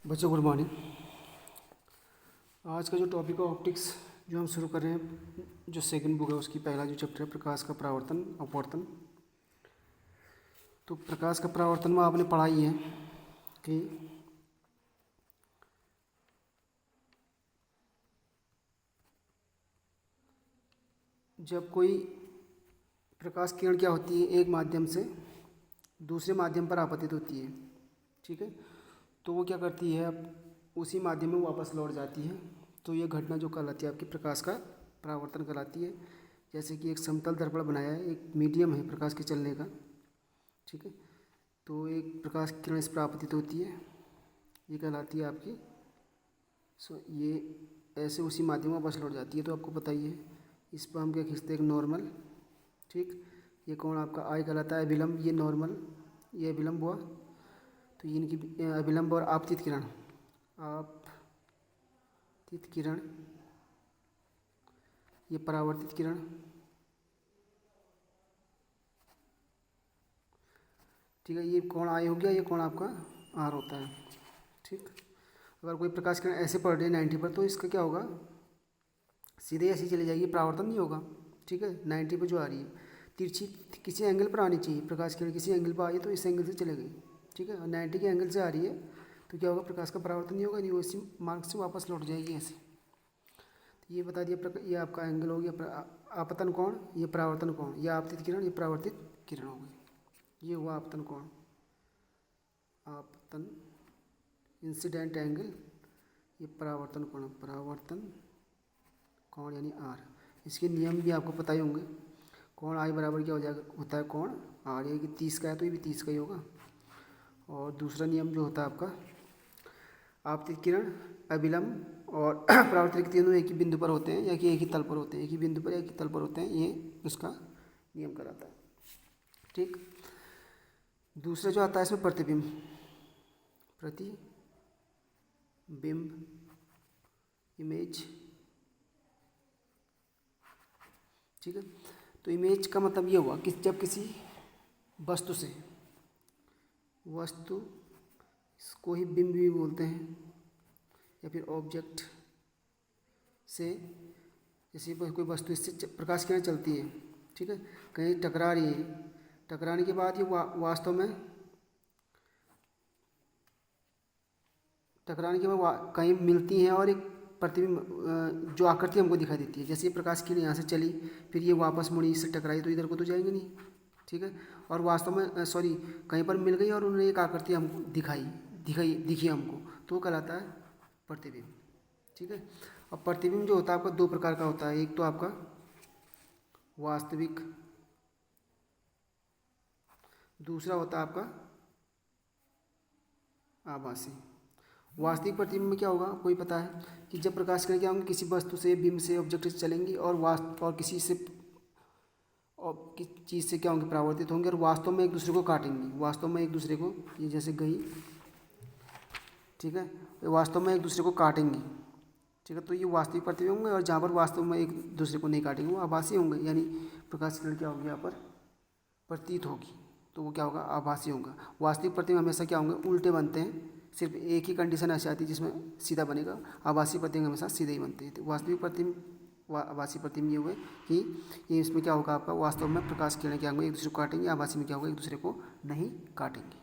बच्चों good morning. आज का जो टॉपिक है ऑप्टिक्स जो हम शुरू कर रहे हैं, जो सेकंड बुक है उसकी पहला जो चैप्टर है प्रकाश का परावर्तन अपवर्तन। तो प्रकाश का परावर्तन में आपने पढ़ा ही है कि जब कोई प्रकाश किरण क्या होती है, एक माध्यम से दूसरे माध्यम पर आपतित होती है, ठीक है। तो वो क्या करती है, अब उसी माध्यम में वापस लौट जाती है। तो ये घटना जो कहलाती है आपकी प्रकाश का परावर्तन कहलाती है। जैसे कि एक समतल दर्पण बनाया है, एक मीडियम है प्रकाश के चलने का, ठीक है। तो एक प्रकाश की किरण इस पर आपतित होती है, ये कहलाती है आपकी। ये ऐसे उसी माध्यम में वापस लौट जाती है। तो आपको पता ही है, इस पर हम क्या खींचते हैं, एक नॉर्मल, ठीक। ये कोण आपका आई कहलाता है, अभिलंब, ये नॉर्मल, ये अभिलंब हुआ। तो ये इनकी अभिलंब और आपतित किरण, आपतित किरण, ये परावर्तित किरण, ठीक है। ये कोण आई हो गया, ये कोण आपका आर होता है, ठीक। अगर कोई प्रकाश किरण ऐसे पड़ रही है 90 पर, तो इसका क्या होगा, सीधे ऐसी चली जाएगी, परावर्तन नहीं होगा, ठीक है। 90 पर जो आ रही है तिरछी किसी एंगल पर आनी चाहिए, प्रकाश किरण किसी एंगल पर आई तो इस एंगल से चले गई, ठीक है। और 90 के एंगल से आ रही है तो क्या होगा, प्रकाश का परावर्तन नहीं होगा, नहीं वो इसी मार्ग से वापस लौट जाएगी ऐसे। तो ये बता दिया, ये आपका एंगल हो गया आपतन कोण, ये परावर्तन कोण, ये आपतित किरण, ये परावर्तित किरण हो गई। ये हुआ आपतन कोण, आपतन इंसिडेंट एंगल, ये परावर्तन कोण, परावर्तन कोण यानी आर। इसके नियम भी आपको पता ही होंगे। कोण आई बराबर क्या हो जाएगा, होता है कोण आर, ये कि 30 का है तो ये भी 30 का ही होगा। और दूसरा नियम जो होता है आपका, आपतित किरण, अभिलंब और परावर्तित तीनों एक ही बिंदु पर होते हैं, या कि एक ही तल पर होते हैं, एक ही बिंदु पर एक ही तल पर होते हैं, ये उसका नियम कहलाता है, ठीक। दूसरा जो आता है इसमें प्रतिबिंब, प्रतिबिंब, इमेज, ठीक है। तो इमेज का मतलब ये हुआ कि जब किसी वस्तु से, वस्तु इसको ही बिंब भी बोलते हैं, या फिर ऑब्जेक्ट से, जैसे कोई वस्तु इससे प्रकाश किरण चलती है, ठीक है, कहीं टकरा रही है, टकराने के बाद ये वास्तव में टकराने के बाद कहीं मिलती हैं और एक प्रतिबिंब जो आकृति हमको दिखाई देती है। जैसे ये प्रकाश किरण यहाँ से चली, फिर ये वापस मुड़ी, इससे टकराई, तो इधर को तो जाएंगे नहीं, ठीक है। और वास्तव में कहीं पर मिल गई और उन्होंने एक आकृति हमको दिखी हमको, तो वो कहलाता है प्रतिबिंब, ठीक है। और प्रतिबिंब जो होता है आपका दो प्रकार का होता है, एक तो आपका वास्तविक, दूसरा होता है आपका आभासी। वास्तविक प्रतिबिंब में क्या होगा, कोई पता है कि जब प्रकाश किरण क्या होंगे, किसी वस्तु से, बिंब से, ऑब्जेक्ट से चलेंगी और किसी से और किस चीज़ से क्या होंगे, परावर्तित होंगे और वास्तव में एक दूसरे को काटेंगी, वास्तव में एक दूसरे को, ये जैसे गई, ठीक है, ये वास्तव में एक दूसरे को काटेंगी, ठीक है। तो ये वास्तविक प्रतिबिंब होंगे। और जहाँ पर वास्तव में एक दूसरे को नहीं काटेंगे वो आभासी होंगे, यानी प्रकाश किरण क्या होगी यहाँ पर प्रतीत होगी, तो वो क्या होगा, आभासी होगा। वास्तविक प्रतिबिंब हमेशा क्या होंगे, उल्टे बनते हैं, सिर्फ एक ही कंडीशन ऐसी आती है जिसमें सीधा बनेगा। आभासी प्रतिबिंब हमेशा सीधे ही बनते हैं। तो वास्तविक प्रतिबिंब, आभासी प्रतिबिंब ये हुए कि ये इसमें क्या होगा आपका, वास्तव में प्रकाश किरण क्या होंगे, एक दूसरे को काटेंगे, आभासी में क्या होगा, एक दूसरे को नहीं काटेंगे।